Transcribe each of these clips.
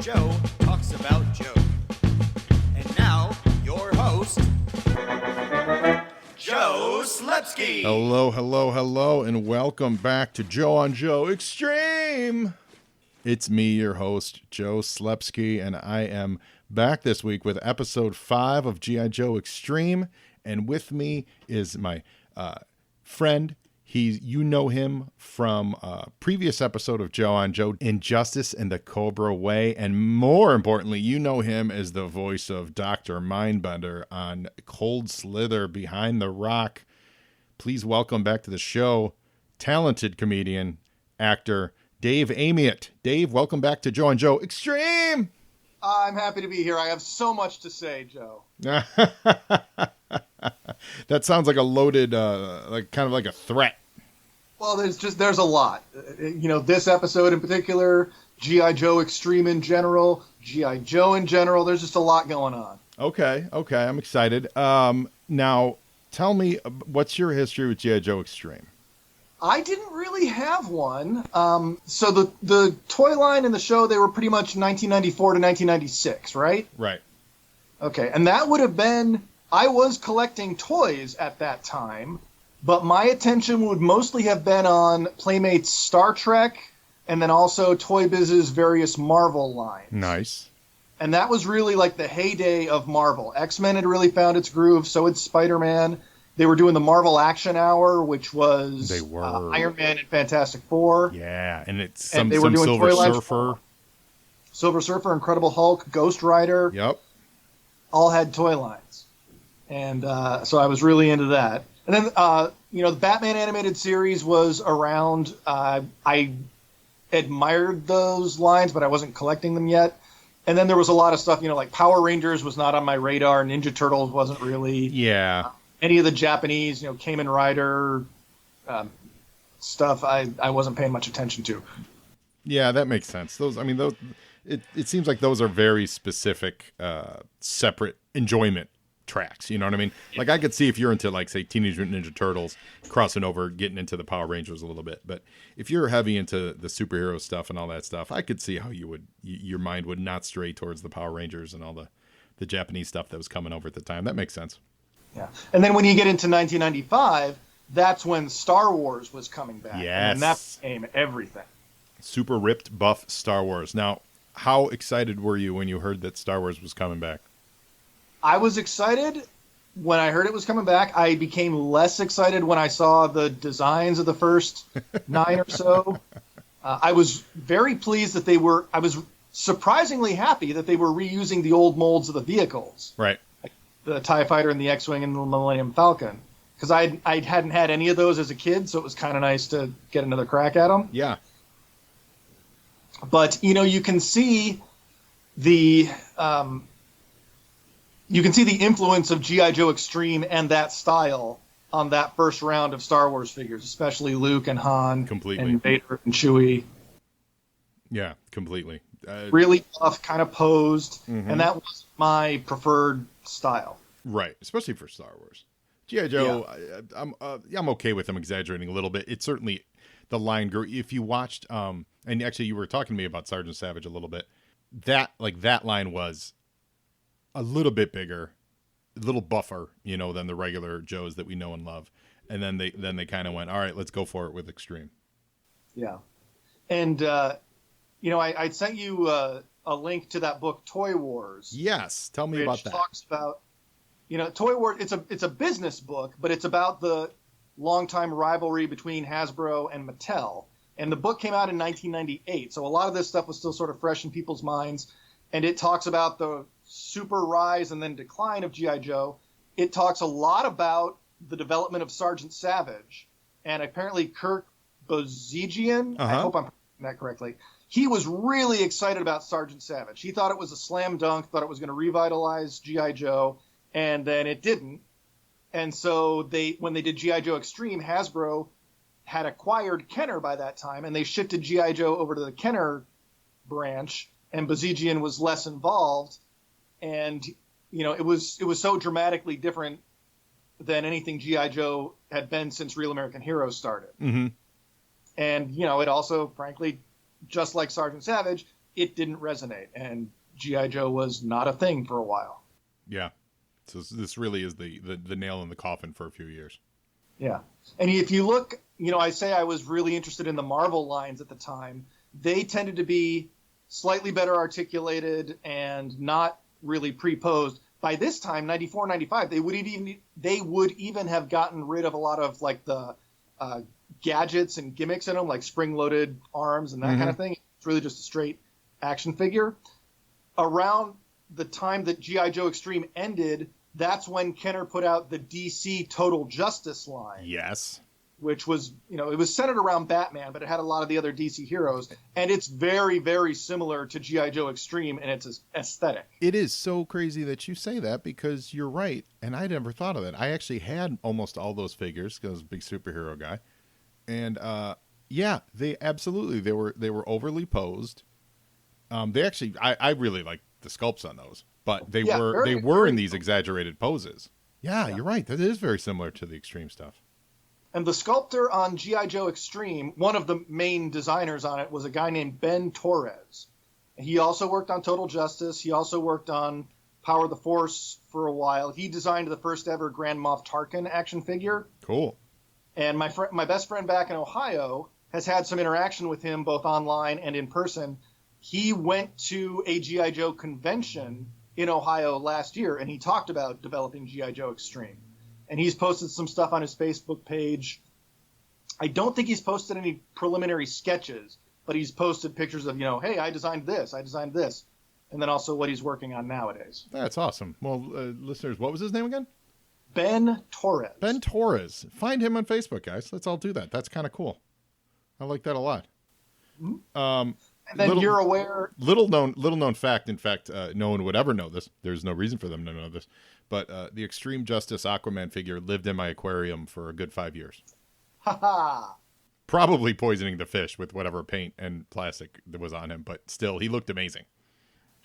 Joe talks about Joe. And now, your host, Joe Slepsky. Hello, and welcome back to Joe on Joe Extreme. It's me, your host, Joe Slepsky, and I am back this week with episode 5 of G.I. Joe Extreme. And with me is my friend. You know him from a previous episode of Joe on Joe, Injustice and the Cobra Way. And more importantly, you know him as the voice of Dr. Mindbender on Cold Slither, Behind the Rock. Please welcome back to the show, talented comedian, actor, Dave Amiott. Dave, welcome back to Joe on Joe Extreme. I'm happy to be here. I have so much to say, Joe. That sounds like a loaded, kind of like a threat. Well, there's a lot. This episode in particular, G.I. Joe Extreme in general, G.I. Joe in general, there's just a lot going on. Okay, I'm excited. Now, tell me, what's your history with G.I. Joe Extreme? I didn't really have one. So the toy line in the show, they were pretty much 1994 to 1996, right? Right. Okay, and that would have been, I was collecting toys at that time, but my attention would mostly have been on Playmate's Star Trek and then also Toy Biz's various Marvel lines. Nice. And that was really like the heyday of Marvel. X-Men had really found its groove, so had Spider-Man. They were doing the Marvel Action Hour, which was Iron Man and Fantastic Four. Yeah, and it's some Silver Surfer. Silver Surfer, Incredible Hulk, Ghost Rider. Yep. All had toy lines. And so I was really into that. And then, the Batman animated series was around. I admired those lines, but I wasn't collecting them yet. And then there was a lot of stuff, like Power Rangers was not on my radar. Ninja Turtles wasn't really. Yeah. Any of the Japanese, Kamen Rider stuff, I wasn't paying much attention to. Yeah, that makes sense. It seems like those are very specific, separate enjoyment tracks. You know what I mean? Like, I could see if you're into, like, say, Teenage Mutant Ninja Turtles, crossing over, getting into the Power Rangers a little bit. But if you're heavy into the superhero stuff and all that stuff, I could see how your mind would not stray towards the Power Rangers and all the Japanese stuff that was coming over at the time. That makes sense. Yeah. And then when you get into 1995, that's when Star Wars was coming back. Yes. And that became everything. Super ripped, buff Star Wars. Now, how excited were you when you heard that Star Wars was coming back? I was excited when I heard it was coming back. I became less excited when I saw the designs of the first 9 or so. I was very pleased that I was surprisingly happy that they were reusing the old molds of the vehicles. Right. The TIE Fighter and the X-Wing and the Millennium Falcon. Because I hadn't had any of those as a kid, so it was kind of nice to get another crack at them. Yeah. But, you can see the influence of G.I. Joe Extreme and that style on that first round of Star Wars figures, especially Luke and Han. Completely. And Vader and Chewie. Yeah, completely. Really tough, kind of posed, mm-hmm. and that was my preferred style. Right, especially for Star Wars. G.I. Joe, yeah. I'm okay with them exaggerating a little bit. It's certainly the line grew. If you watched, and actually you were talking to me about Sergeant Savage a little bit, that line was a little bit bigger, a little buffer, than the regular Joes that we know and love. And then they kind of went, all right, let's go for it with Extreme. Yeah. And, I sent you a link to that book, Toy Wars. Yes. Tell me about that. Which talks about, Toy Wars, it's a business book, but it's about the longtime rivalry between Hasbro and Mattel. And the book came out in 1998, so a lot of this stuff was still sort of fresh in people's minds. And it talks about the super rise and then decline of G.I. Joe. It talks a lot about the development of Sergeant Savage. And apparently Kirk Bozigian, I hope I'm pronouncing that correctly, he was really excited about Sergeant Savage. He thought it was a slam dunk, thought it was going to revitalize G.I. Joe, and then it didn't. And so when they did G.I. Joe Extreme, Hasbro had acquired Kenner by that time, and they shifted G.I. Joe over to the Kenner branch, and Bozigian was less involved. And, it was so dramatically different than anything G.I. Joe had been since Real American Heroes started. Mm-hmm. And, it also, frankly, just like Sergeant Savage, it didn't resonate, and G.I. Joe was not a thing for a while. Yeah. So this really is the nail in the coffin for a few years. Yeah. And if you look, I say I was really interested in the Marvel lines at the time. They tended to be slightly better articulated and not really pre-posed. By this time, 94, 95, they would even have gotten rid of a lot of like the gadgets and gimmicks in them, like spring-loaded arms and that kind of thing. It's really just a straight action figure. Around the time that G.I. Joe Extreme ended, that's when Kenner put out the DC Total Justice line. Yes. Which was, it was centered around Batman, but it had a lot of the other DC heroes. And it's very, very similar to G.I. Joe Extreme in its aesthetic. It is so crazy that you say that, because you're right. And I never thought of it. I actually had almost all those figures because I was a big superhero guy. And yeah, they absolutely, they were overly posed. They actually, I really like the sculpts on those, but they were in these exaggerated poses. Yeah, you're right. That is very similar to the Extreme stuff. And the sculptor on G.I. Joe Extreme, one of the main designers on it was a guy named Ben Torres. He also worked on Total Justice. He also worked on Power of the Force for a while. He designed the first ever Grand Moff Tarkin action figure. Cool. And my best friend back in Ohio has had some interaction with him both online and in person. He went to a G.I. Joe convention in Ohio last year, and he talked about developing G.I. Joe Extreme. And he's posted some stuff on his Facebook page. I don't think he's posted any preliminary sketches, but he's posted pictures of, hey, I designed this, and then also what he's working on nowadays. That's awesome. Well, listeners, what was his name again? Ben Torres. Ben Torres. Find him on Facebook, guys. Let's all do that. That's kind of cool. I like that a lot. And then you're aware. Little known fact. In fact, no one would ever know this. There's no reason for them to know this. But the Extreme Justice Aquaman figure lived in my aquarium for a good 5 years. Ha ha. Probably poisoning the fish with whatever paint and plastic that was on him, but still, he looked amazing.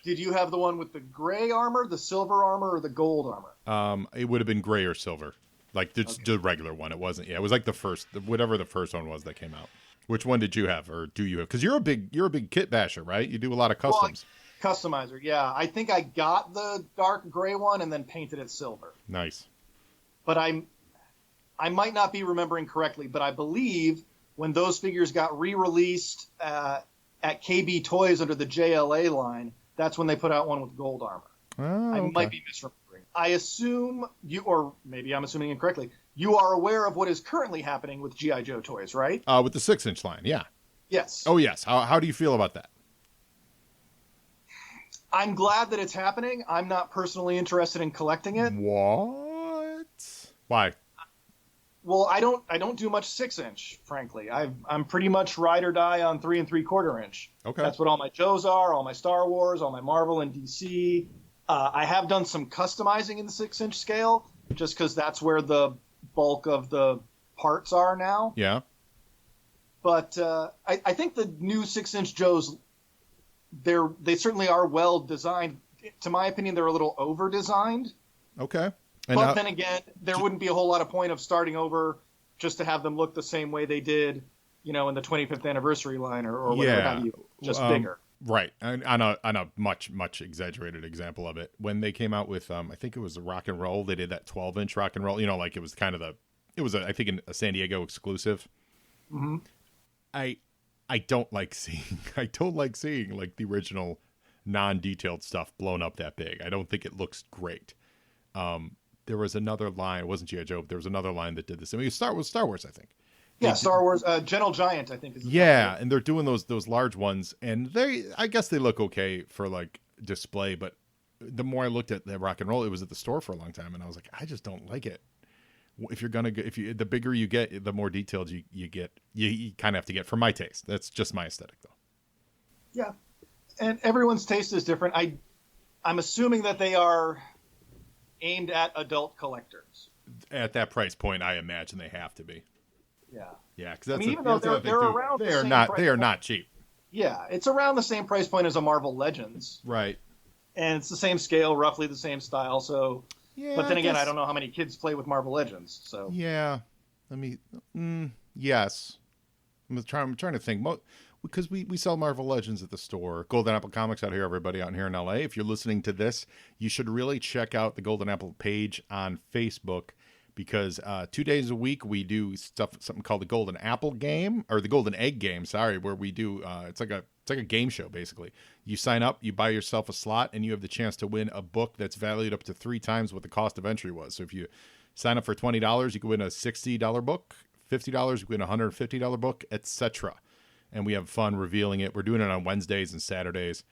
Did you have the one with the gray armor, the silver armor, or the gold armor? It would have been gray or silver, like the regular one. It wasn't. Yeah, it was like whatever the first one was that came out. Which one did you have, or do you have? Because you're a big kit basher, right? You do a lot of customs. Well, customizer, yeah. I think I got the dark gray one and then painted it silver. Nice. But I might not be remembering correctly, but I believe when those figures got re-released at KB Toys under the JLA line, that's when they put out one with gold armor. Oh, okay. I might be misremembering. I assume or maybe I'm assuming incorrectly, you are aware of what is currently happening with G.I. Joe toys, right? With the 6-inch line, yeah. Yes. Oh, yes. How do you feel about that? I'm glad that it's happening. I'm not personally interested in collecting it. What? Why? Well, I don't do much 6-inch, frankly. I'm pretty much ride or die on 3 3/4 inch. Okay. That's what all my Joes are, all my Star Wars, all my Marvel and DC. I have done some customizing in the 6-inch scale, just because that's where the bulk of the parts are now. Yeah. But I think the new 6-inch Joes, they certainly are well designed. To my opinion, they're a little over designed. Okay. But then again, there wouldn't be a whole lot of point of starting over just to have them look the same way they did, in the 25th anniversary line or whatever have you, just bigger. Right. And on a much exaggerated example of it, when they came out with, I think it was the Rock and Roll, they did that 12-inch Rock and Roll, like it was kind of I think a San Diego exclusive. Mm-hmm. I don't like seeing like the original non-detailed stuff blown up that big. I don't think it looks great. There was another line, it wasn't G.I. Joe, but there was another line that did this. I mean, Star Wars, I think. Yeah, Star Wars, Gentle Giant, I think. Is and they're doing those large ones, and I guess they look okay for like display, but the more I looked at the Rock and Roll, it was at the store for a long time, and I was like, I just don't like it. The bigger you get, the more detailed you get. You kind of have to get, for my taste. That's just my aesthetic, though. Yeah, and everyone's taste is different. I'm assuming that they are aimed at adult collectors. At that price point, I imagine they have to be. Yeah, because even though they're around, they are not cheap. Yeah, it's around the same price point as a Marvel Legends, right? And it's the same scale, roughly the same style. So, yeah. But then again, I don't know how many kids play with Marvel Legends. So yeah, yes. I'm trying to think. because we sell Marvel Legends at the store. Golden Apple Comics out here, everybody out here in LA. If you're listening to this, you should really check out the Golden Apple page on Facebook, because 2 days a week we do something called the Golden Apple game, or the Golden Egg game, sorry, where we do it's like a game show basically. You sign up, you buy yourself a slot, and you have the chance to win a book that's valued up to 3 times what the cost of entry was. So if you sign up for $20, you can win a $60 book, $50, you can win a $150 book, etc. And we have fun revealing it. We're doing it on Wednesdays and Saturdays,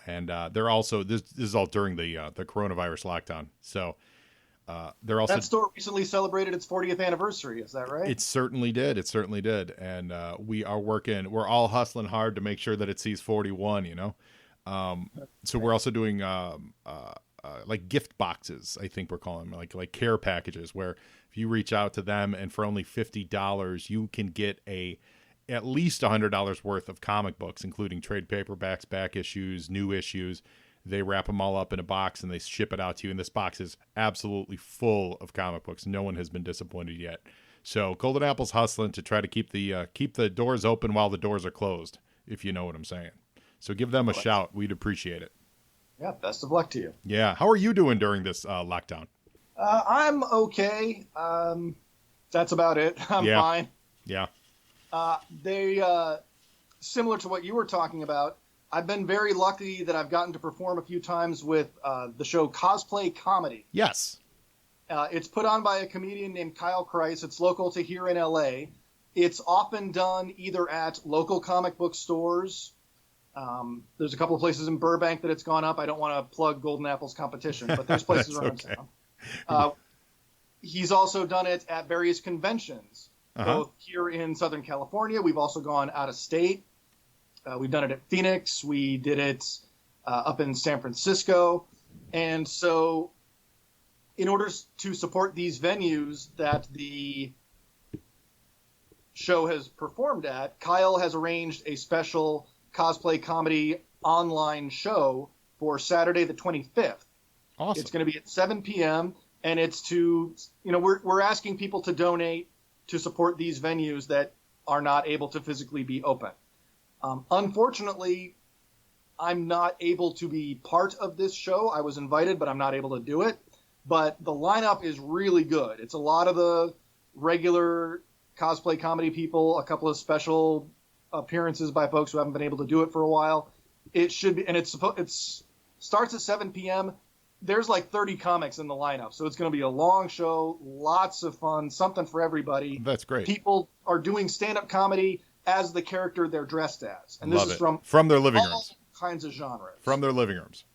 and they're also this is all during the coronavirus lockdown. So they're also, that store recently celebrated its 40th anniversary. Is that right? It certainly did. It certainly did. And we are working. We're all hustling hard to make sure that it sees 41. You know, so we're also doing like gift boxes. I think we're calling them like care packages, where if you reach out to them and for only $50, you can get at least $100 worth of comic books, including trade paperbacks, back issues, new issues. They wrap them all up in a box and they ship it out to you. And this box is absolutely full of comic books. No one has been disappointed yet. So Golden Apple's hustling to try to keep the doors open while the doors are closed, if you know what I'm saying. So give them a shout. We'd appreciate it. Yeah, best of luck to you. Yeah. How are you doing during this lockdown? I'm okay. That's about it. I'm fine. Yeah. They similar to what you were talking about, I've been very lucky that I've gotten to perform a few times with the show Cosplay Comedy. Yes. It's put on by a comedian named Kyle Kreis. It's local to here in LA. It's often done either at local comic book stores. There's a couple of places in Burbank that it's gone up. I don't want to plug Golden Apple's competition, but there's places around town. He's also done it at various conventions, both here in Southern California. We've also gone out of state. We've done it at Phoenix. We did it up in San Francisco. And so in order to support these venues that the show has performed at, Kyle has arranged a special Cosplay Comedy online show for Saturday the 25th. Awesome. It's going to be at 7 p.m. and it's to, we're asking people to donate to support these venues that are not able to physically be open. Unfortunately, I'm not able to be part of this show. I was invited, but I'm not able to do it. But the lineup is really good. It's a lot of the regular cosplay comedy people, a couple of special appearances by folks who haven't been able to do it for a while. It should be, and it starts at 7 p.m. There's like 30 comics in the lineup, so it's going to be a long show, lots of fun, something for everybody. That's great. People are doing stand-up comedy as the character they're dressed as, and this is from their living rooms, all kinds of genres. From their living rooms.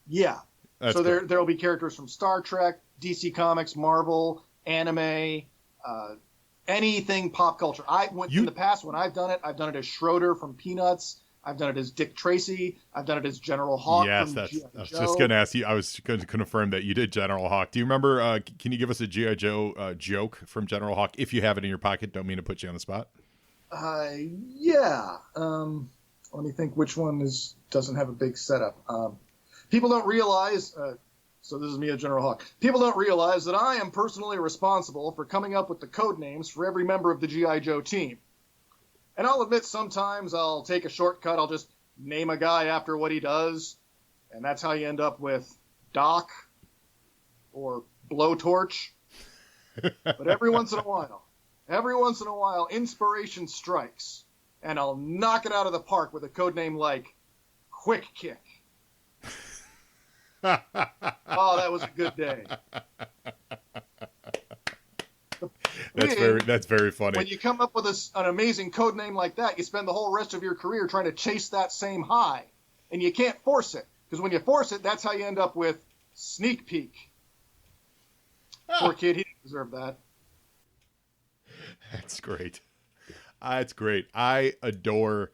Yeah. That's so cool. There'll be characters from Star Trek, DC Comics, Marvel, anime, anything pop culture. In the past, when I've done it as Schroeder from Peanuts. I've done it as Dick Tracy. I've done it as General Hawk. Yes, I was just going to ask you. I was going to confirm that you did General Hawk. Do you remember? Can you give us a G.I. Joe joke from General Hawk if you have it in your pocket? Don't mean to put you on the spot. Yeah. Let me think which one doesn't have a big setup. People don't realize. So this is me as General Hawk. People don't realize that I am personally responsible for coming up with the code names for every member of the G.I. Joe team. And I'll admit sometimes I'll take a shortcut. I'll just name a guy after what he does. And that's how you end up with Doc or Blowtorch. But every once in a while, inspiration strikes. And I'll knock it out of the park with a code name like Quick Kick. Oh, that was a good day. That's very funny. When you come up with an amazing code name like that, you spend the whole rest of your career trying to chase that same high, and you can't force it, because when you force it, that's how you end up with Sneak Peek. Poor kid, he didn't deserve that. That's great. That's great. I adore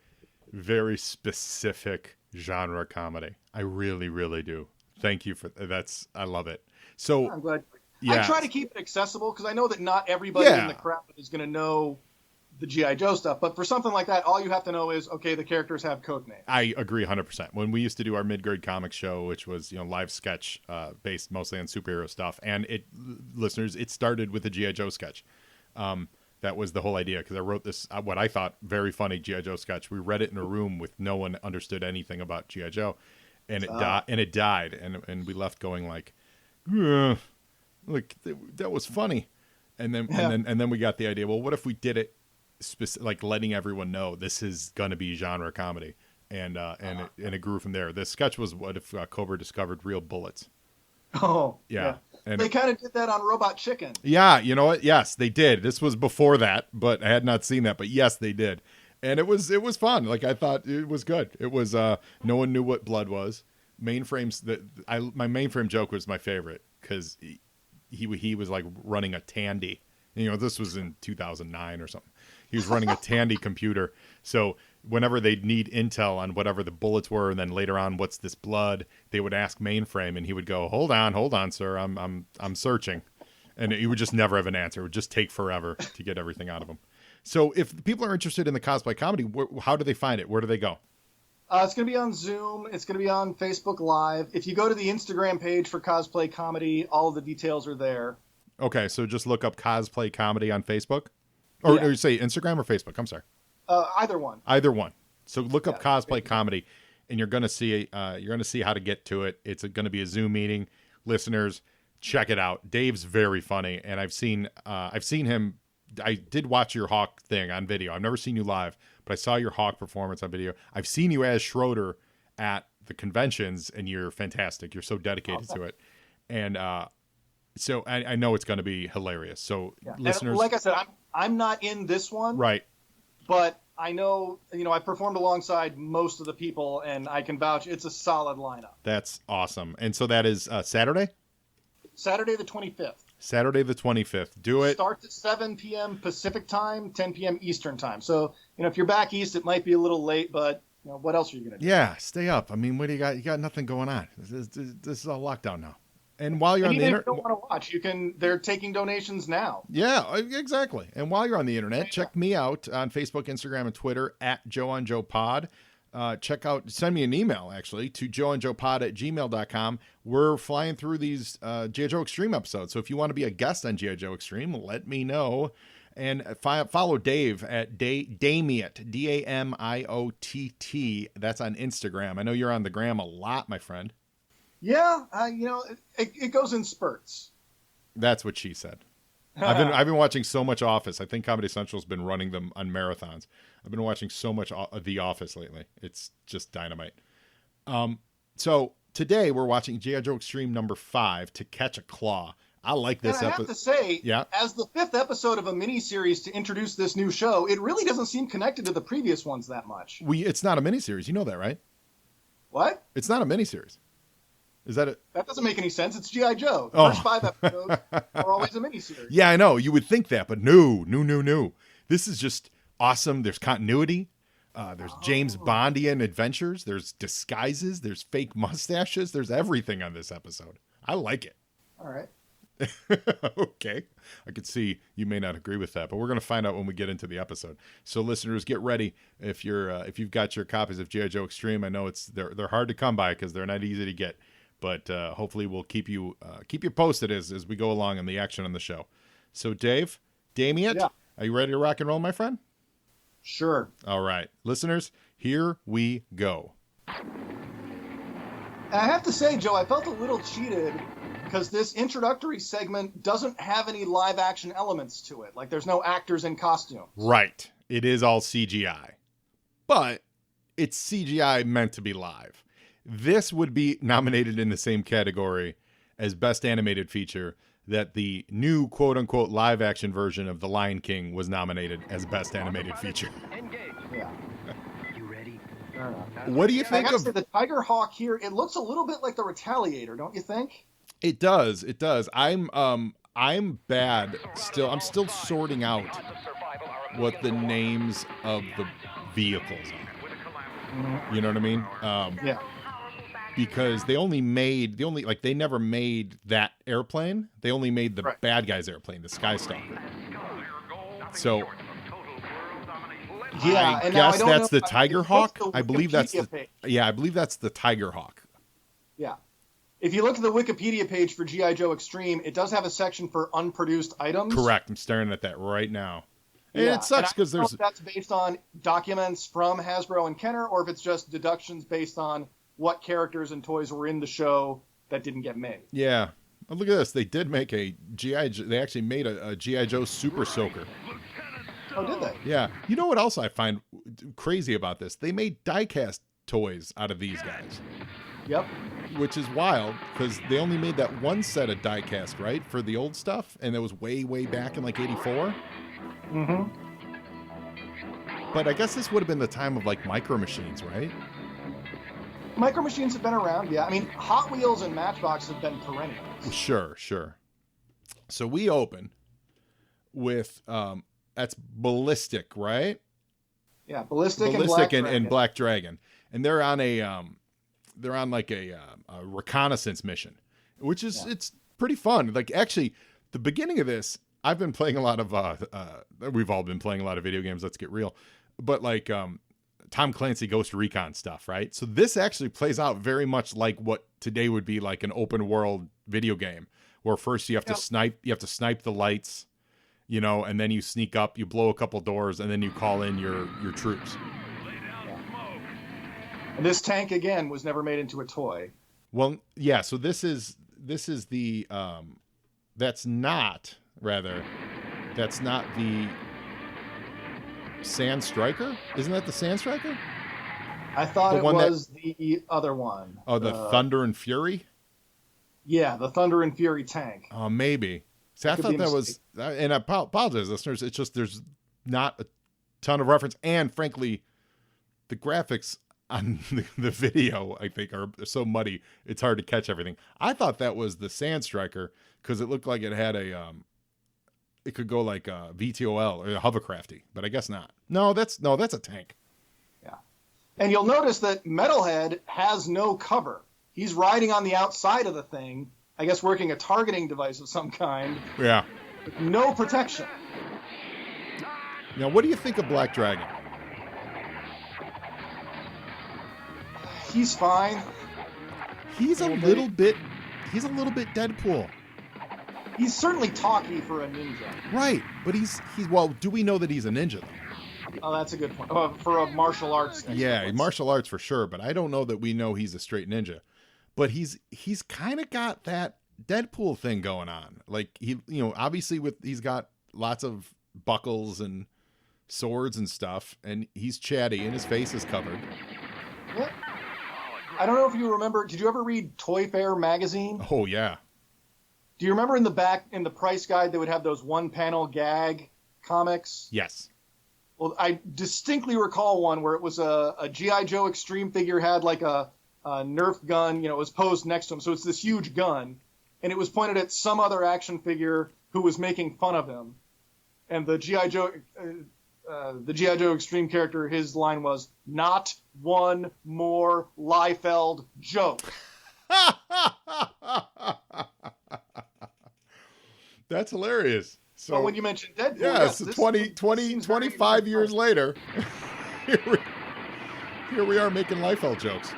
very specific genre comedy. I really, really do. Thank you for that. I love it. So I'm glad. Yeah. I try to keep it accessible because I know that not everybody in the crowd is going to know the G.I. Joe stuff. But for something like that, all you have to know is, okay, the characters have code names. I agree 100%. When we used to do our mid-grade comics show, which was live sketch based mostly on superhero stuff, and listeners, it started with a G.I. Joe sketch. That was the whole idea, because I wrote this, what I thought very funny G.I. Joe sketch. We read it in a room with no one understood anything about G.I. Joe, and it died, and we left going like, "Ugh, like that was funny, and then we got the idea. Well, what if we did it, like letting everyone know this is gonna be genre comedy, and it grew from there. The sketch was, what if Cobra discovered real bullets? Oh, yeah. And they kind of did that on Robot Chicken. Yeah, you know what? Yes, they did. This was before that, but I had not seen that. But yes, they did, and it was fun. Like, I thought it was good. It was no one knew what blood was. Mainframes. My mainframe joke was my favorite, because he was like running a Tandy. You know, this was in 2009 or something. He was running a Tandy computer. So whenever they'd need intel on whatever the bullets were, and then later on, what's this blood, they would ask mainframe, and he would go, hold on, sir, I'm searching. And he would just never have an answer. It would just take forever to get everything out of him. So if people are interested in the cosplay comedy, how do they find it? Where do they go? It's going to be on Zoom. It's going to be on Facebook Live. If you go to the Instagram page for Cosplay Comedy, all of the details are there. Okay, so just look up Cosplay Comedy on Facebook? Or you say Instagram or Facebook? I'm sorry. Either one. Either one. So look up Cosplay Comedy, and you're going to see how to get to it. It's going to be a Zoom meeting. Listeners, check it out. Dave's very funny, and I've seen him. I did watch your Hawk thing on video. I've never seen you live, but I saw your Hawk performance on video. I've seen you as Schroeder at the conventions, and you're fantastic. You're so dedicated to it, and so I know it's going to be hilarious. So listeners, and like I said, I'm not in this one, right? But I know, I performed alongside most of the people, and I can vouch it's a solid lineup. That's awesome. And so that is Saturday? Saturday the 25th. Saturday the 25th. Do it. Starts at 7 p.m. Pacific time, 10 p.m. Eastern time. So, if you're back east, it might be a little late, but what else are you going to do? Yeah, stay up. I mean, what do you got? You got nothing going on. This is a lockdown now. And while you're on the internet, if you don't want to watch, they're taking donations now. Yeah, exactly. And while you're on the internet, check me out on Facebook, Instagram, and Twitter at JoeOnJoePod. Send me an email, actually, to joeandjoepod@gmail.com. We're flying through these G.I. Joe Extreme episodes. So if you want to be a guest on G.I. Joe Extreme, let me know. And follow Dave at Damiott, Damiott. That's on Instagram. I know you're on the gram a lot, my friend. Yeah, it goes in spurts. That's what she said. I've been watching so much Office. I think Comedy Central's been running them on marathons. I've been watching so much of The Office lately. It's just dynamite. So today we're watching G.I. Joe Extreme number 5, To Catch a Claw. I like this episode. I have to say, as the 5th episode of a miniseries to introduce this new show, it really doesn't seem connected to the previous ones that much. It's not a miniseries. You know that, right? What? It's not a miniseries. Is that it? That doesn't make any sense. It's G.I. Joe. The first 5 episodes are always a miniseries. Yeah, I know. You would think that, but no. This is just awesome. There's continuity. There's James Bondian adventures. There's disguises. There's fake mustaches. There's everything on this episode. I like it. All right. Okay. I could see you may not agree with that, but we're going to find out when we get into the episode. So listeners, get ready. If you've got your copies of G.I. Joe Extreme, I know they're hard to come by because they're not easy to get. But hopefully we'll keep you posted as we go along in the action on the show. So Dave, Amiott, Are you ready to rock and roll, my friend? Sure. All right. Listeners, here we go. I have to say, Joe, I felt a little cheated because this introductory segment doesn't have any live action elements to it. Like there's no actors in costume. Right. It is all CGI. But it's CGI meant to be live. This would be nominated in the same category as Best Animated Feature that the new quote-unquote live-action version of The Lion King was nominated as Best Animated Feature. Yeah. You ready? What do you think of the Tiger Hawk here? It looks a little bit like the Retaliator, don't you think? It does. I'm bad still. I'm still sorting out what the names of the vehicles are. You know what I mean? Yeah. Because they never made that airplane. They only made the bad guy's airplane, the Skystalker. So yeah, I guess that's the Tiger Hawk. I believe that's the Tiger Hawk. Yeah. If you look at the Wikipedia page for G.I. Joe Extreme, it does have a section for unproduced items. Correct. I'm staring at that right now. And Yeah, it sucks because I don't know there's if that's based on documents from Hasbro and Kenner, or if it's just deductions based on what characters and toys were in the show that didn't get made. yeah. Oh, look at this. They did make a GI. They actually made a GI Joe Super Soaker. Oh, did they? Yeah. You know what else I find crazy about this? They made diecast toys out of these guys, Yep. which is wild because they only made that one set of diecast, right, for the old stuff, and that was way back in like '84. Mm-hmm. But I guess this would have been the time of like Micro Machines, right? Micro Machines have been around, yeah. I mean, Hot Wheels and Matchbox have been perennials. Sure. So we open with that's Ballistic, right? Yeah, Ballistic and Black Dragon, and they're on like a reconnaissance mission, which is it's pretty fun. Like actually, the beginning of this, I've been playing a lot of we've all been playing a lot of video games. Let's get real, but like Tom Clancy Ghost Recon stuff, right? So this actually plays out very much like what today would be like an open world video game, where first you have to snipe the lights, you know, and then you sneak up, you blow a couple doors, and then you call in your troops. And this tank again was never made into a toy. Well, yeah. So this is the that's not the Sand Striker. Isn't that the Sand Striker? I thought it was the other one. Oh, the Thunder and Fury. Yeah, the Thunder and Fury tank. Oh, maybe. See, I thought that was, and I apologize, listeners. It's just there's not a ton of reference, and frankly, the graphics on the video, I think, are so muddy it's hard to catch everything. I thought that was the Sand Striker because it looked like it had it could go like a VTOL or a hovercrafty, but I guess not. No, that's a tank. Yeah, and you'll notice that Metalhead has no cover. He's riding on the outside of the thing, I guess working a targeting device of some kind. Yeah. With no protection. Now, what do you think of Black Dragon? He's fine. He's a little bit Deadpool. He's certainly talky for a ninja. Right, but he's well, do we know that he's a ninja though? Oh, that's a good point. For a martial arts thing. Yeah, martial arts for sure, but I don't know that we know he's a straight ninja. But he's kind of got that Deadpool thing going on. Like obviously he's got lots of buckles and swords and stuff, and he's chatty and his face is covered. Yeah. I don't know if you remember, did you ever read Toy Fair magazine? Oh yeah. Do you remember in the back, in the price guide, they would have those one-panel gag comics? Yes. Well, I distinctly recall one where it was a G.I. Joe Extreme figure had like a Nerf gun, it was posed next to him. So it's this huge gun, and it was pointed at some other action figure who was making fun of him. And the G.I. Joe Extreme character, his line was, "Not one more Liefeld joke." That's hilarious. So when you mentioned Deadpool, yeah, so 25 years later, here we are making Liefeld jokes.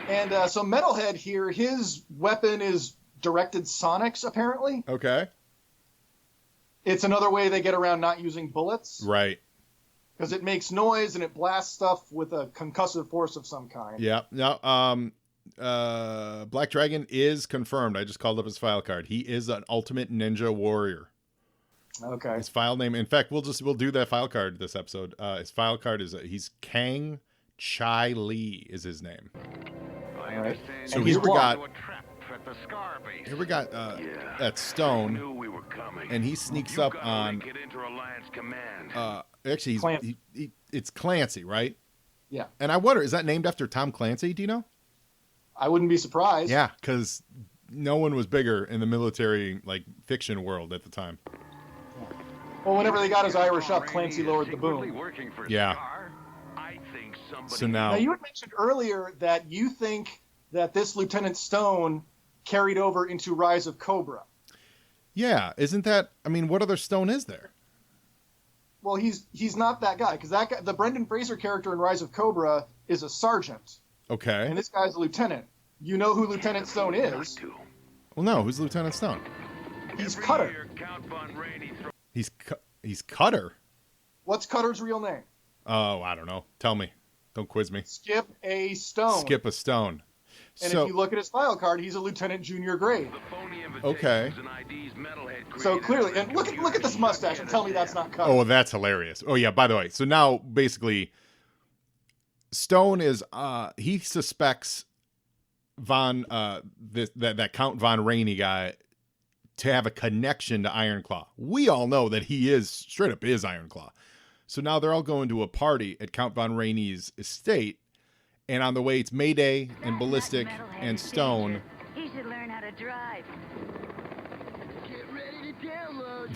And so Metalhead here, his weapon is directed sonics, apparently. Okay. It's another way they get around not using bullets. Right. Because it makes noise and it blasts stuff with a concussive force of some kind. Yeah. Now, Black Dragon is confirmed. I just called up his file card. He is an ultimate ninja warrior. Okay. His file name. In fact, we'll do that file card this episode. His file card is he's Kang Chai Lee is his name. All right. So here we got at Stone, and he sneaks up on. Actually, it's Clancy, right? Yeah. And I wonder, is that named after Tom Clancy? Do you know? I wouldn't be surprised. Yeah, because no one was bigger in the military fiction world at the time. Well, whenever they got his Irish up, Clancy lowered the boom. Yeah. So now you had mentioned earlier that you think that this Lieutenant Stone carried over into Rise of Cobra. Yeah, isn't that? I mean, what other Stone is there? Well, he's not that guy, because that guy, the Brendan Fraser character in Rise of Cobra, is a sergeant. Okay. And this guy's a lieutenant. You know who Lieutenant Stone is? Well, no. Who's Lieutenant Stone? He's Cutter. He's Cutter. What's Cutter's real name? Oh, I don't know. Tell me. Don't quiz me. Skip a Stone. Skip a Stone. And so, if you look at his file card, he's a lieutenant junior grade. Okay. So clearly, and look at this mustache and tell me that's not Cutter. Oh, that's hilarious. Oh yeah. By the way, so now basically, Stone is he suspects that Count Von Rainey guy to have a connection to Iron Klaw. We all know that he is straight up is Iron Klaw. So now they're all going to a party at Count Von Rainey's estate, and on the way it's Mayday and Ballistic and Stone. He should learn how to drive. Get ready to download.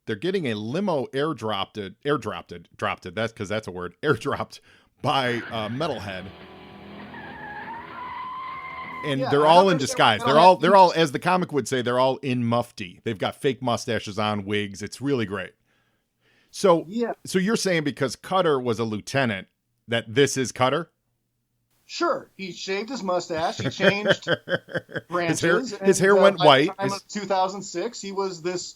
They're getting a limo airdropped. That's because that's a word. Airdropped by Metalhead. And they're all in disguise. They're all, as the comic would say, they're all in mufti. They've got fake mustaches on, wigs. It's really great. So, So you're saying because Cutter was a lieutenant that this is Cutter? Sure. He shaved his mustache. He changed branches. His hair went white. By the time of 2006, he was this,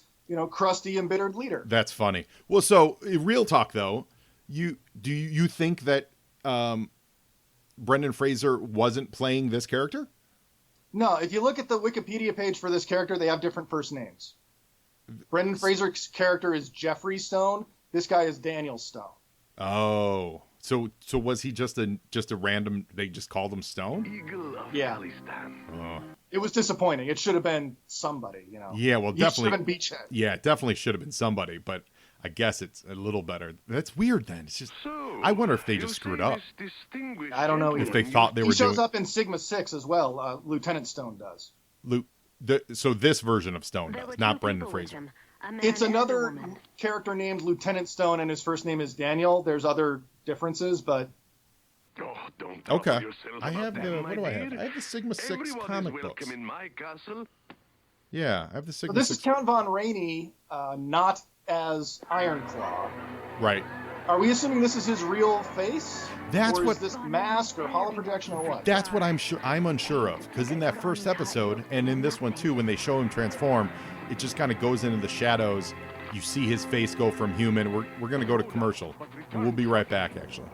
crusty, embittered leader. That's funny. Well, so real talk though, do you think that Brendan Fraser wasn't playing this character? No, if you look at the Wikipedia page for this character, they have different first names. Brendan Fraser's character is Jeffrey Stone. This guy is Daniel Stone. Oh, so was he just a random? They just called him Stone. Yeah. Oh. It was disappointing. It should have been somebody, Yeah, well, He definitely. should have been Beachhead. Yeah, it definitely should have been somebody, but I guess it's a little better. That's weird. Then it's just. I wonder if they just screwed up. I don't know If they thought they were. He shows up in Sigma 6 as well. Lieutenant Stone does. So this version of Stone does, not Brendan Fraser. It's another character named Lieutenant Stone, and his first name is Daniel. There's other differences, but... Okay. I have the... What do I have? I have the Sigma 6 comic books. Yeah, I have the Sigma 6. This is Count Von Rainey, not as Iron Klaw. Right. Are we assuming this is his real face? That's or what... is this mask or holo projection or what? That's what I'm unsure of. Because in that first episode, and in this one too, when they show him transform, it just kind of goes into the shadows. You see his face go from human. We're going to go to commercial, and we'll be right back, actually.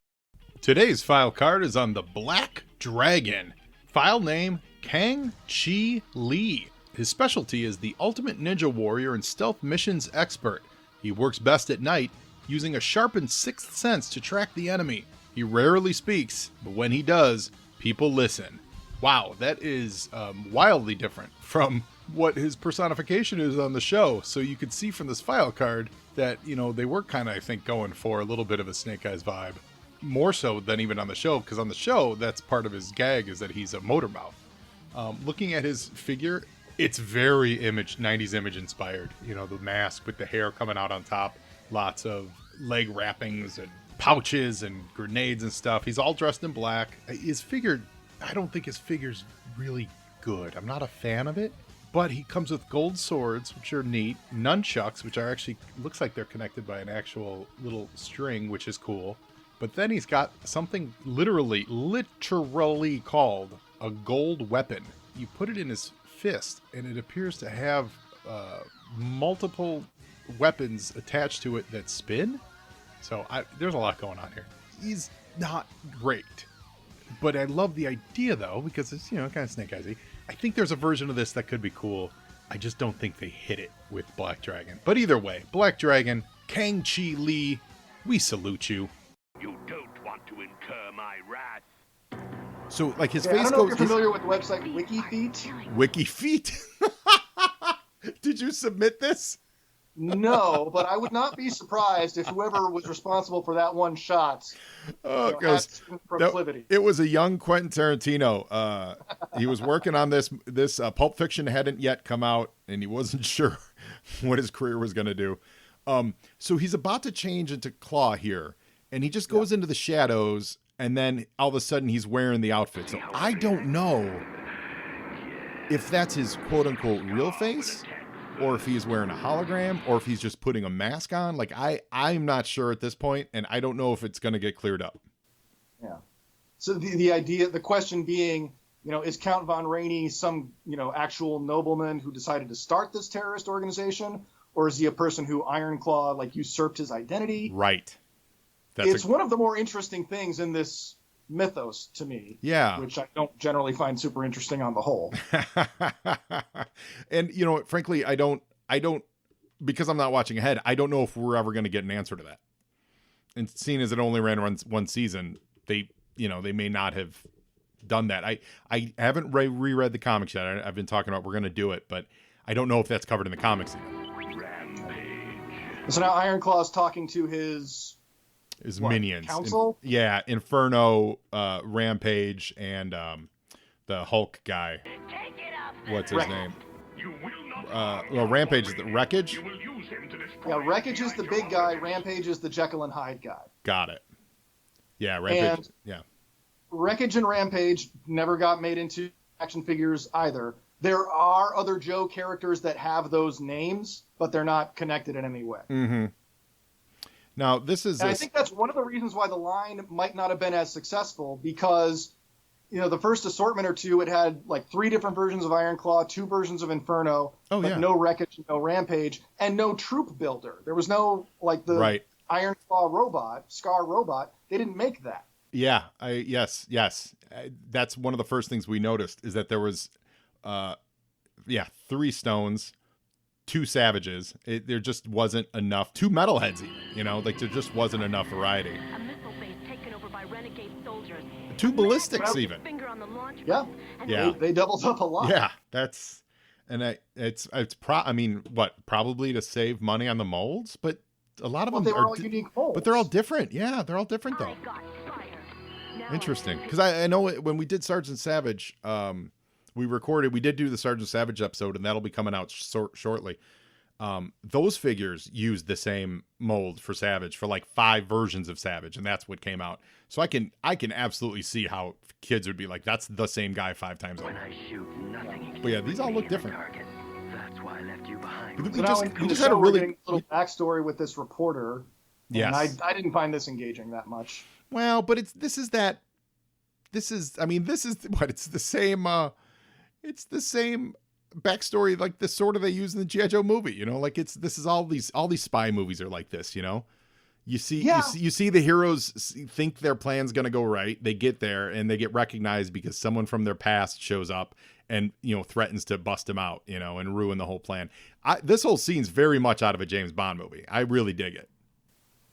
Today's file card is on the Black Dragon. File name, Kang Chi Lee. His specialty is the ultimate ninja warrior and stealth missions expert. He works best at night, using a sharpened sixth sense to track the enemy. He rarely speaks, but when he does, people listen. Wow, that is wildly different from what his personification is on the show. So you could see from this file card that, they were kind of, I think, going for a little bit of a Snake Eyes vibe. More so than even on the show, because on the show, that's part of his gag is that he's a motor mouth. Looking at his figure, it's very 90s image inspired. The mask with the hair coming out on top, lots of leg wrappings and pouches and grenades and stuff. He's all dressed in black. His figure, I don't think his figure's really good. I'm not a fan of it. But he comes with gold swords, which are neat. Nunchucks, which are actually, looks like they're connected by an actual little string, which is cool. But then he's got something literally called a gold weapon. You put it in his fist, and it appears to have multiple weapons attached to it that spin. So there's a lot going on here. He's not great. But I love the idea, though, because it's, kind of Snake Eyesy. I think there's a version of this that could be cool. I just don't think they hit it with Black Dragon. But either way, Black Dragon, Kang Chi Lee, we salute you. You don't want to incur my wrath. So, like, his I face don't know goes... if you're familiar with the website WikiFeet. WikiFeet? Did you submit this? No, but I would not be surprised if whoever was responsible for that one shot had some proclivity. It was a young Quentin Tarantino. He was working on this Pulp Fiction hadn't yet come out, and he wasn't sure what his career was going to do. So he's about to change into Klaw here, and he just goes into the shadows, and then all of a sudden he's wearing the outfit. So I don't know if that's his quote-unquote real face, or if he's wearing a hologram, or if he's just putting a mask on. Like, I'm not sure at this point, and I don't know if it's going to get cleared up. Yeah. So the question being, is Count Von Rainey some, actual nobleman who decided to start this terrorist organization? or is he a person who Iron Klaw like usurped his identity? Right. It's one of the more interesting things in this mythos to me. Yeah. Which I don't generally find super interesting on the whole. And you know, frankly, I don't, because I'm not watching ahead, I don't know if we're ever going to get an answer to that. And seeing as it only ran one season, they may not have done that. I haven't reread the comics yet. I've been talking about we're going to do it, but I don't know if that's covered in the comics either. Rampage. So now Iron Klaw's talking to his minions. Council? Inferno, Rampage, and the Hulk guy. Take it up. What's his name? You will not Well, Rampage is the Wreckage. You will use him to destroy Yeah, Wreckage is the big guy. Rampage is the Jekyll and Hyde guy. Got it. Yeah, Rampage. And- yeah. Wreckage and Rampage never got made into action figures either. There are other Joe characters that have those names, but they're not connected in any way. Mm-hmm. Now, this is... And I think that's one of the reasons why the line might not have been as successful, because, the first assortment or two, it had like 3 different versions of Iron Klaw, 2 versions of Inferno, but no Wreckage, no Rampage, and no troop builder. There was no, like, the Iron Klaw robot, Scar robot. They didn't make that. Yeah, yes. That's one of the first things we noticed, is that there was, 3 stones, 2 savages. There just wasn't enough. 2 metalheads even, there just wasn't enough variety. A missile base taken over by renegade soldiers. 2 ballistics even. Finger on the launch Yeah. button, and Yeah. They doubled up a lot. Yeah, probably to save money on the molds, but a lot of them they were are all unique molds. But they're all different. Yeah, they're all different though. I got fire. Now Interesting, I because I know when we did Sergeant Savage, we did do the Sergeant Savage episode, and that'll be coming out shortly. Those figures used the same mold for Savage for like 5 versions of Savage, and that's what came out. So I can absolutely see how kids would be like, that's the same guy 5 times over. When I shoot, nothing But yeah, these all look different. target. That's why I left you behind. We So now in the just had show, a we're really getting a little backstory with this reporter. yes. And I didn't find this engaging that much. Well, but it's the same backstory like the sort of they use in the G.I. Joe movie, all these spy movies are like this, You see the heroes think their plan's going to go right. They get there and they get recognized because someone from their past shows up and, threatens to bust them out, and ruin the whole plan. This whole scene's very much out of a James Bond movie. I really dig it.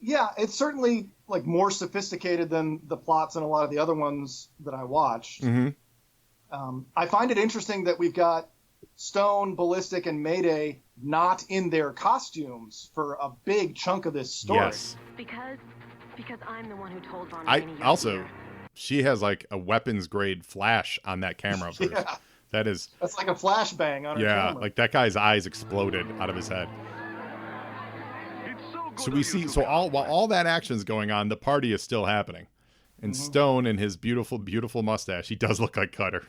Yeah, it's certainly like more sophisticated than the plots in a lot of the other ones that I watched. Mm-hmm. I find it interesting that we've got Stone, Ballistic, and Mayday not in their costumes for a big chunk of this story. Yes. because I'm the one who told Von I Rainey you're also, here. she has like a weapons grade flash on that camera. Of hers. Yeah. That's like a flashbang on her camera. like that guy's eyes exploded out of his head. It's so good So we see, while all that action's going on, the party is still happening. And Stone and his beautiful, beautiful mustache, he does look like Cutter.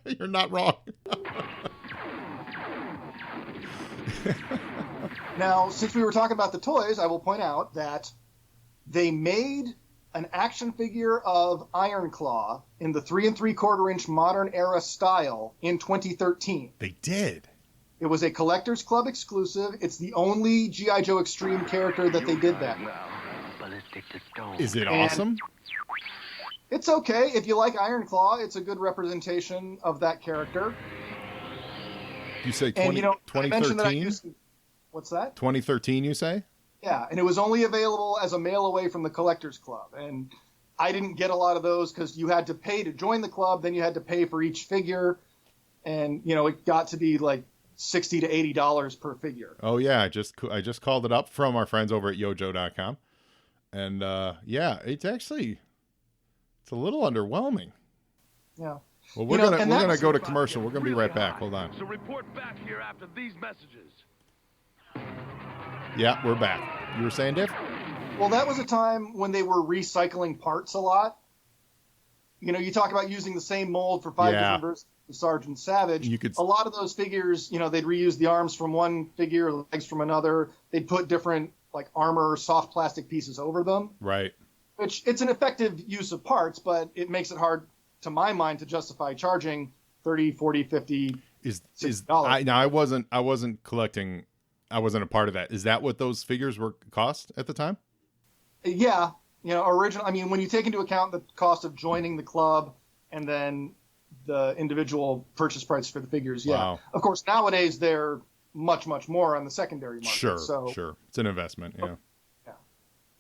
You're not wrong. Now, since we were talking about the toys, I will point out that they made an action figure of Iron Klaw in the 3 3/4 inch modern era style in 2013. They did. It was a Collectors Club exclusive. It's the only G.I. Joe Extreme character that they did that with. Ballistic to stone. Is it And- awesome? It's okay. If you like Iron Klaw, it's a good representation of that character. You say And, 20, I mentioned that I 2013? used... What's that? 2013, you say? Yeah, and it was only available as a mail away from the Collectors Club. And I didn't get a lot of those because you had to pay to join the club, then you had to pay for each figure. And, it got to be like $60 to $80 per figure. Oh, yeah. I just called it up from our friends over at yojo.com. And, it's a little underwhelming. Yeah. Well, we're gonna go to commercial. We're gonna be right back. Hold on. So report back here after these messages. Yeah, we're back. You were saying, Dave? Well, that was a time when they were recycling parts a lot. You talk about using the same mold for 5 different versions of Sergeant Savage. A lot of those figures, they'd reuse the arms from one figure, legs from another. They'd put different like armor, soft plastic pieces over them. Right. Which it's an effective use of parts, but it makes it hard, to my mind, to justify charging $30, $40, $50, $60. I wasn't collecting I wasn't a part of that. Is that what those figures were cost at the time? Yeah, original. I mean, when you take into account the cost of joining the club and then the individual purchase price for the figures, yeah. Wow. Of course, nowadays they're much, much more on the secondary market. Sure, so, sure. It's an investment, yeah.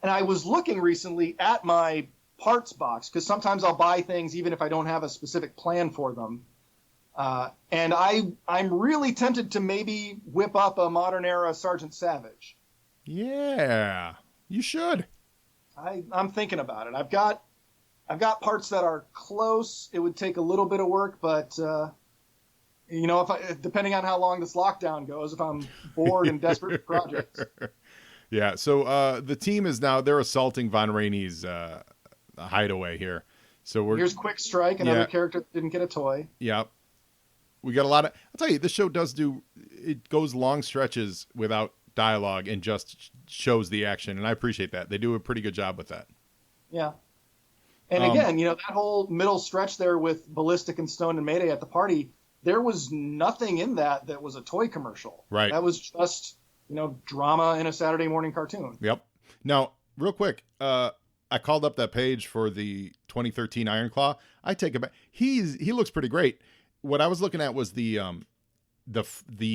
And I was looking recently at my parts box because sometimes I'll buy things even if I don't have a specific plan for them. And I'm really tempted to maybe whip up a modern era Sergeant Savage. Yeah, you should. I'm thinking about it. I've got parts that are close. It would take a little bit of work, but depending on how long this lockdown goes, if I'm bored and desperate for projects. Yeah. So the team is now they're assaulting Von Rainey's hideaway here. So here's Quick Strike, another character that didn't get a toy. Yeah. We got a lot of. I'll tell you, this show it goes long stretches without dialogue and just shows the action, and I appreciate that. They do a pretty good job with that. Yeah. And again, that whole middle stretch there with Ballistic and Stone and Mayday at the party, there was nothing in that was a toy commercial. Right. That was just, drama in a Saturday morning cartoon. Yep. Now, real quick, I called up that page for the 2013 Iron Klaw. I take it back. He looks pretty great. What I was looking at was the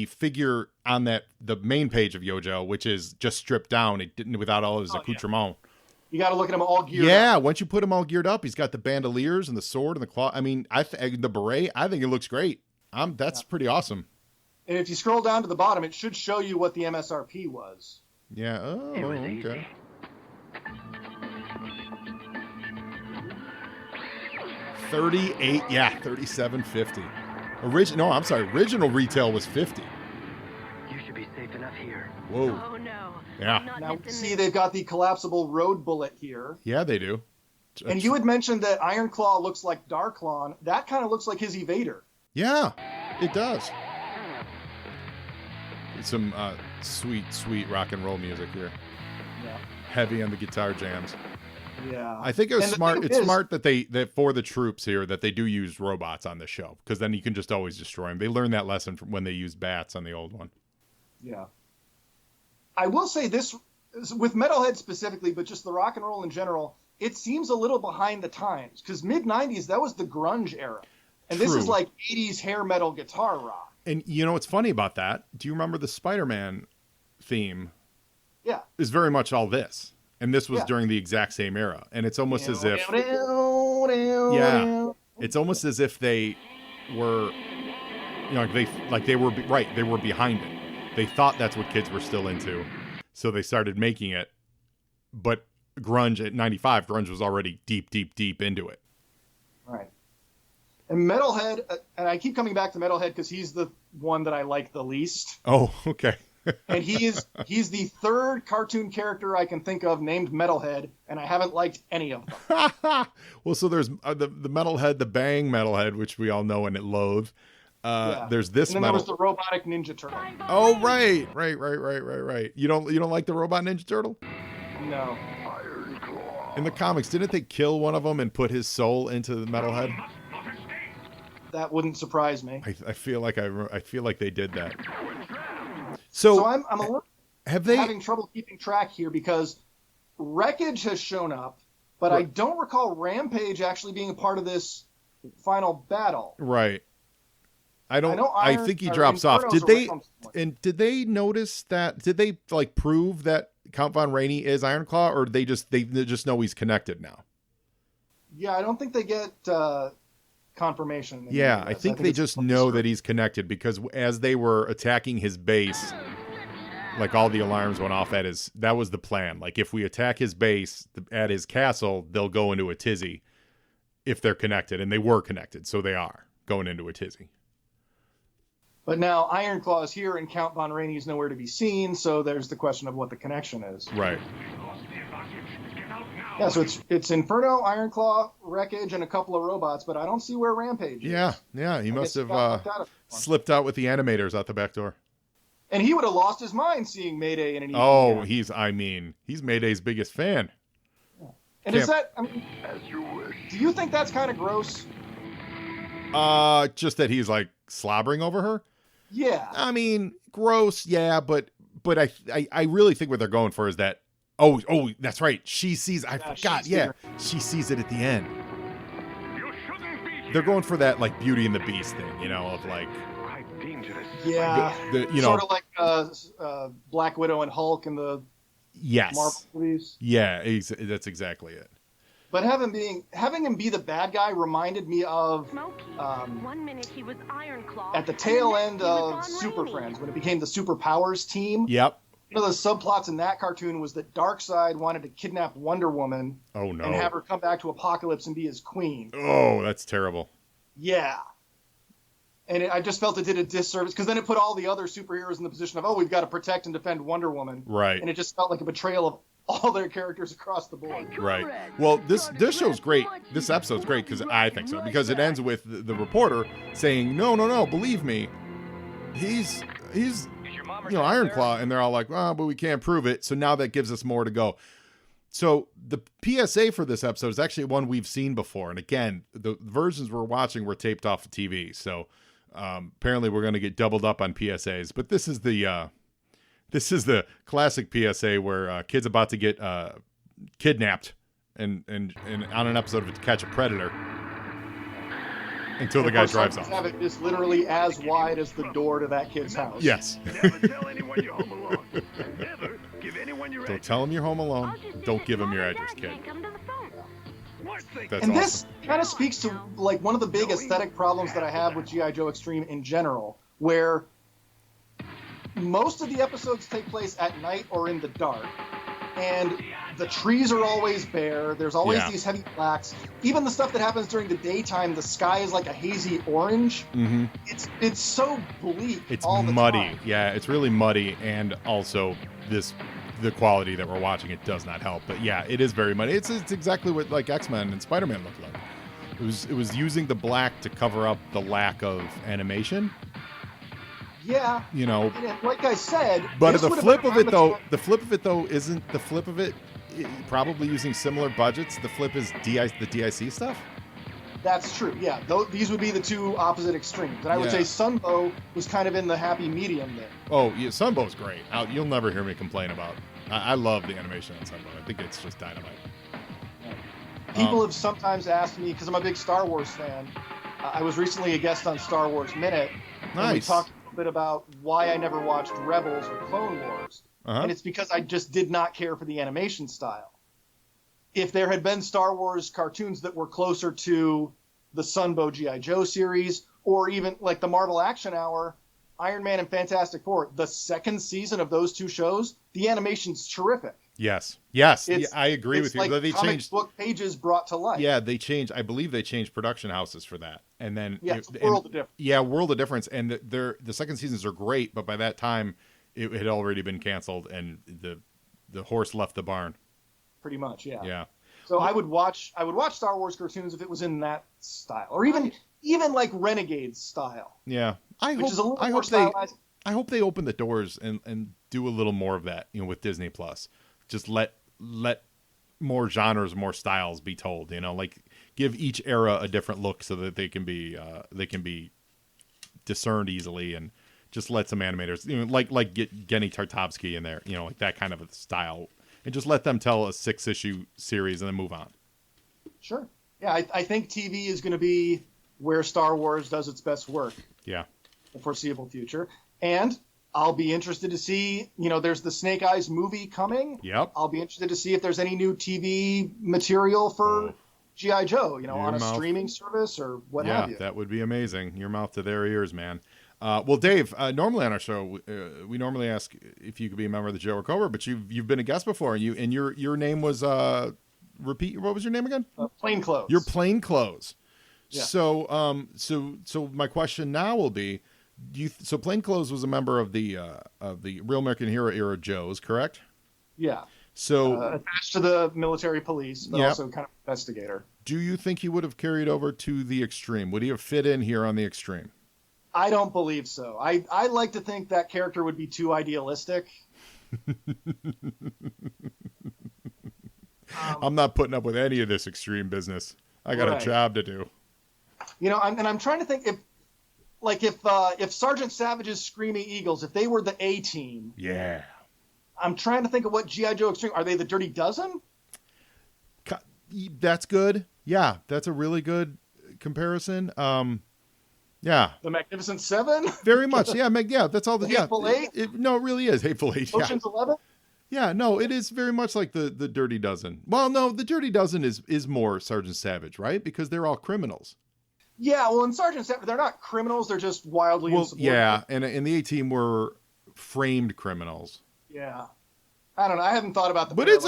figure on the main page of Yojo, which is just stripped down. It didn't without all his accoutrement. Yeah. You got to look at him all geared up. Yeah, once you put him all geared up, he's got the bandoliers and the sword and the claw. I mean, the beret. I think it looks great. That's pretty awesome. And if you scroll down to the bottom, it should show you what the MSRP was. Yeah. Oh, It was okay. easy. $38. Yeah, $37.50. Original retail was $50. You should be safe enough here. Whoa. Oh no. Yeah. I'm not Now, missing see, this. they've got the collapsible road bullet here. Yeah, they do. And you had mentioned that Iron Klaw looks like Darklon. That kind of looks like his Evader. Yeah, it does. Some sweet rock and roll music here. Yeah. Heavy on the guitar jams. Yeah. I think it was And the smart. thing It's is- smart that for the troops here that they do use robots on the show, because then you can just always destroy them. They learned that lesson from when they used bats on the old one. Yeah. I will say this with Metalhead specifically, but just the rock and roll in general, it seems a little behind the times because mid-90s, that was the grunge era. And this True. is like 80s hair metal guitar rock. And you know what's funny about that? Do you remember the Spider-Man theme? Yeah. Is very much all this. And this was Yeah. during the exact same era. And it's almost as if Yeah. it's almost as if they were they were behind it. They thought that's what kids were still into. So they started making it. But grunge at 95, grunge was already deep into it. Right. And Metalhead, and I keep coming back to Metalhead because he's the one that I like the least. Oh, okay. And he's the third cartoon character I can think of named Metalhead, and I haven't liked any of them. Well, so there's the Metalhead, the Bang Metalhead, which we all know and loathe. Yeah. There's this and then metal. there was the robotic Ninja Turtle. Oh, right. You don't like the Robot Ninja Turtle? No. In the comics, didn't they kill one of them and put his soul into the Metalhead? That wouldn't surprise me. I feel like I feel like they did that. So, So I'm a little have they? having trouble keeping track here because Wreckage has shown up, but I Right. don't recall Rampage actually being a part of this final battle. Right. I don't. know I Iron- think he or drops off. Inferno's Did they? around somewhere. And did they notice that? Did they prove that Count Von Rainey is Iron Klaw, or they just know he's connected now? Yeah, I don't think they get confirmation. Yeah, I think they it's just mostly know true. that he's connected because as they were attacking his base, like all the alarms went off at his. That was the plan. Like if we attack his base at his castle, they'll go into a tizzy if they're connected, and they were connected, so they are going into a tizzy. But now Iron Klaw is here and Count Von Rainey is nowhere to be seen, so there's the question of what the connection is. Right. Yeah, so it's Inferno, Iron Klaw, Wreckage, and a couple of robots, but I don't see where Rampage is. Yeah. He must guess he have got locked out of this one. slipped out with the animators out the back door. And he would have lost his mind seeing Mayday in an evening Oh, gown. he's Mayday's biggest fan. And is can't- that, I mean, do you think that's kind of gross? Just that he's like slobbering over her. Yeah. I mean, gross, yeah, but but I really think what they're going for is that. Oh, that's right. She sees. I forgot. Yeah, she sees it at the end. You shouldn't be here. They're going for that like Beauty and the Beast thing, of like. Quite dangerous. Yeah. Sort of like Black Widow and Hulk in the Marvel movies. Yeah, that's exactly it. But having him be the bad guy reminded me of Smokey. 1 minute he was Iron Klaw. at the tail end of Super Friends when it became the Superpowers team. Yep. One of the subplots in that cartoon was that Darkseid wanted to kidnap Wonder Woman. Oh no. And have her come back to Apokolips and be his queen. Oh, that's terrible. Yeah. And I just felt it did a disservice because then it put all the other superheroes in the position of, we've got to protect and defend Wonder Woman. Right. And it just felt like a betrayal of all their characters across the board. Right. Well, this show's great. This episode's great because I think so. Because it ends with the reporter saying, no, believe me, he's Iron Klaw, and they're all like, but we can't prove it. So now that gives us more to go. So the PSA for this episode is actually one we've seen before, and again, the versions we're watching were taped off the TV. So apparently we're going to get doubled up on PSAs. But this is the classic PSA where kid's about to get kidnapped and on an episode of To Catch a Predator until the guy drives off. Have it is literally as wide as the door to that kid's house. Yes. Never tell anyone you're home alone. Never give anyone your Don't address. tell him you're home alone. Don't give him your address, kid. That's And awesome. this kind of speaks to like one of the big aesthetic problems that I have with G.I. Joe Extreme in general, where most of the episodes take place at night or in the dark, and the trees are always bare. There's always these heavy blacks. Even the stuff that happens during the daytime, the sky is like a hazy orange. Mm-hmm. It's so bleak. It's all the muddy. time. Yeah, it's really muddy, and also the quality that we're watching, it does not help. But yeah, it is very muddy. It's exactly what like X-Men and Spider-Man looked like. It was using the black to cover up the lack of animation. Yeah. And like I said, But this the would have flip been of it around though isn't the flip of it probably using similar budgets. The flip is the DIC stuff. That's true. Yeah, these would be the two opposite extremes. And I would say Sunbow was kind of in the happy medium there. Oh, yeah, Sunbow's great. You'll never hear me complain about. I love the animation on Sunbow. I think it's just dynamite. People have sometimes asked me, because I'm a big Star Wars fan, I was recently a guest on Star Wars Minute, and we talked a little bit about why I never watched Rebels or Clone Wars. And it's because I just did not care for the animation style. If there had been Star Wars cartoons that were closer to the Sunbow G.I. Joe series, or even like the Marvel Action Hour, Iron Man and Fantastic Four, the second season of those two shows, the animation's terrific. Yes, I agree with you. Like They comic changed book pages brought to life. Yeah, they changed. I believe they changed production houses for that, and then it's a world of difference. Yeah, world of difference. And the second seasons are great, but by that time, it had already been canceled, and the horse left the barn. Pretty much, yeah. Yeah. So I would watch Star Wars cartoons if it was in that style, or even like Renegades style. Yeah, I hope they open the doors and do a little more of that. With Disney Plus, just let more genres, more styles be told. Like give each era a different look so that they can be discerned easily, and just let some animators, like get Genny Tartakovsky in there, like that kind of a style. And just let them tell a 6-issue series and then move on. Sure. Yeah, I think TV is going to be where Star Wars does its best work. Yeah. The foreseeable future. And I'll be interested to see, there's the Snake Eyes movie coming. Yep. I'll be interested to see if there's any new TV material for G.I. Joe, on a streaming service or what have you. Yeah, that would be amazing. Your mouth to their ears, man. Well, Dave, normally on our show, we normally ask if you could be a member of the Joe or Cobra, but you've been a guest before, and your name was repeat. What was your name again? Plainclothes. Your Plainclothes. Yeah. So my question now will be, so Plainclothes was a member of the Real American Hero era Joes, correct? Yeah. So attached to the military police, but also kind of investigator. Do you think he would have carried over to the Extreme? Would he have fit in here on the Extreme? I don't believe so. I like to think that character would be too idealistic. I'm not putting up with any of this Extreme business. I got a job to do. I'm trying to think if Sergeant Savage's Screaming Eagles, if they were the A team, I'm trying to think of what G.I. Joe Extreme, are they the Dirty Dozen? That's good. Yeah, that's a really good comparison. Yeah. The Magnificent Seven? Very much. Yeah, yeah, that's all. The Hateful Eight? No, it really is Hateful Eight. Yeah. Ocean's 11? Yeah, no, it is very much like the Dirty Dozen. Well, no, the Dirty Dozen is more Sergeant Savage, right? Because they're all criminals. Yeah, well, in Sergeant Savage, they're not criminals. They're just wildly insubordinate. Yeah, and in the A-Team were framed criminals. Yeah. I don't know. I haven't thought about the. But it's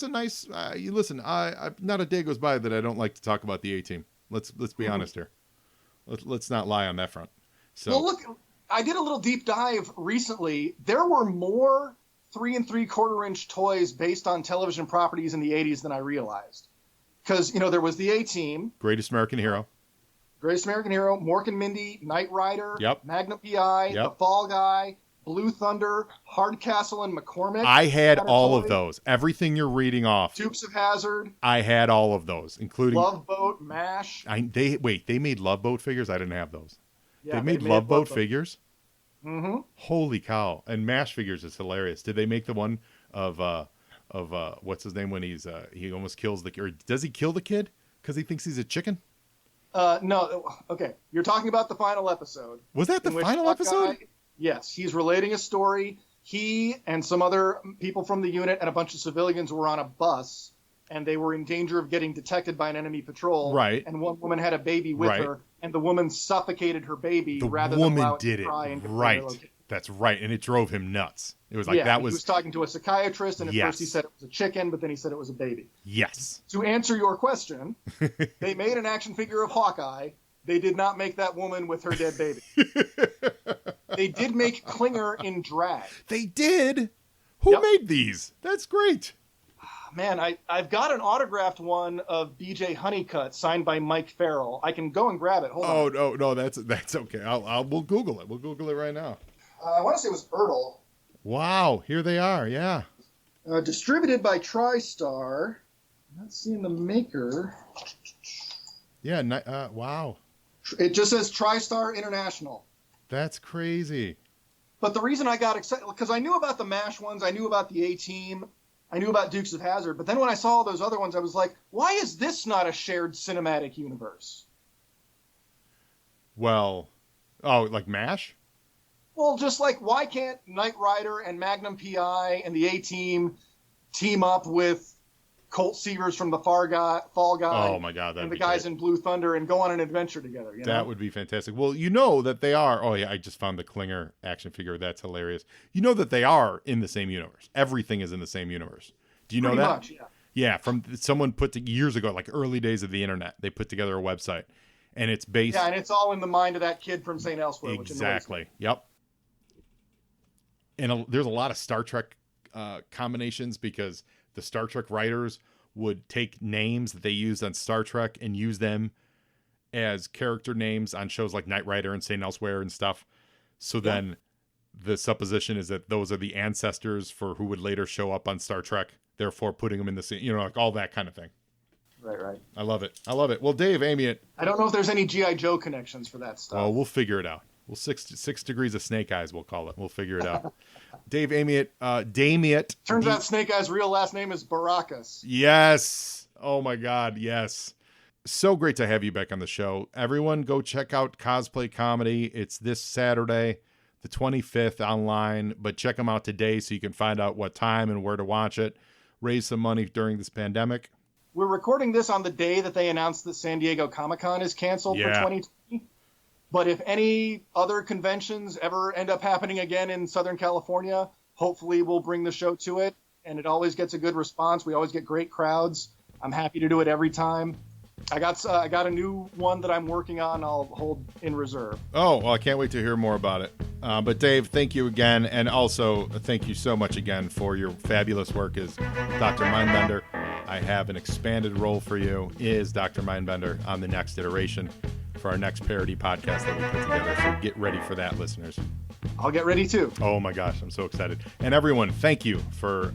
a nice. You listen. I not a day goes by that I don't like to talk about the A-Team. Let's be honest here. Let's not lie on that front. So. Well, look, I did a little deep dive recently. There were more 3 3/4-inch toys based on television properties in the 80s than I realized. Because there was the A-Team, Greatest American Hero, Mork and Mindy, Knight Rider, Yep. Magnum PI, Yep. The Fall Guy, Blue Thunder, Hardcastle and McCormick. I had all of those. Everything you're reading off. Dukes of Hazzard. I had all of those, including Love Boat, MASH. They made Love Boat figures? I didn't have those. Yeah, they made Love Boat figures? Mm-hmm. Holy cow. And MASH figures is hilarious. Did they make the one of what's his name when he almost kills or does he kill the kid because he thinks he's a chicken? No. Okay. You're talking about the final episode. Was that the final episode? Yes. He's relating a story. He and some other people from the unit and a bunch of civilians were on a bus, and they were in danger of getting detected by an enemy patrol. Right. And one woman had a baby with her, and the woman suffocated her baby rather than allow it to cry and get right. their location. That's right. And it drove him nuts. It was like He was was talking to a psychiatrist, and at Yes. first he said it was a chicken, but then he said it was a baby. Yes. To answer your question, they made an action figure of Hawkeye. They did not make that woman with her dead baby. They did make Klinger in drag. They did? Who Yep. made these? That's great. Man, I've got an autographed one of BJ Honeycutt signed by Mike Farrell. I can go and grab it. Hold on. No, that's okay. We'll Google it. We'll Google it right now. I want to say it was Ertl. Wow, here they are. Yeah. Distributed by TriStar. I'm not seeing the maker. Yeah. Wow. It just says TriStar International. That's crazy. But the reason I got excited, because I knew about the MASH ones, I knew about the A-Team, I knew about Dukes of Hazzard, but then when I saw all those other ones, I was like, why is this not a shared cinematic universe? Well, like MASH? Well, just like, why can't Knight Rider and Magnum PI and the A-Team team up with Colt Seavers from the Fall Guy Oh my God, and the guys in Blue Thunder and go on an adventure together? That would be fantastic. Well, you know that they are. Oh yeah, I just found the Klinger action figure. That's hilarious. You know that they are in the same universe. Everything is in the same universe. Do you know that? Much, yeah. Yeah, from someone years ago, like early days of the internet, they put together a website, and it's based. Yeah, and it's all in the mind of that kid from St. Elsewhere. Exactly. Yep. And there's a lot of Star Trek combinations because the Star Trek writers would take names that they used on Star Trek and use them as character names on shows like Knight Rider and St. Elsewhere and stuff. So then the supposition is that those are the ancestors for who would later show up on Star Trek, therefore putting them in the same, like all that kind of thing. Right. I love it. Well, Dave Amiott. I don't know if there's any G.I. Joe connections for that stuff. Oh, we'll figure it out. Well, six degrees of snake eyes, we'll call it. We'll figure it out. Dave Amiott, Damiott. Turns out Snake Eye's real last name is Baracus. Yes. Oh my God. Yes. So great to have you back on the show. Everyone go check out Cosplay Comedy. It's this Saturday, the 25th online, but check them out today so you can find out what time and where to watch it. Raise some money during this pandemic. We're recording this on the day that they announced that San Diego Comic-Con is canceled for 2020. But if any other conventions ever end up happening again in Southern California, hopefully we'll bring the show to it. And it always gets a good response. We always get great crowds. I'm happy to do it every time. I got a new one that I'm working on. I'll hold in reserve. Oh, well, I can't wait to hear more about it. But Dave, thank you again. And also thank you so much again for your fabulous work as Dr. Mindbender. I have an expanded role for you as Dr. Mindbender on the next iteration for our next parody podcast that we put together. So get ready for that, listeners. I'll get ready too. Oh my gosh, I'm so excited. And everyone, thank you for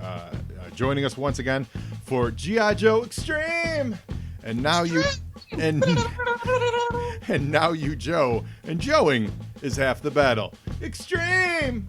joining us once again for G.I. Joe Extreme. And now you and now you Joe, and Joeing is half the battle. Extreme.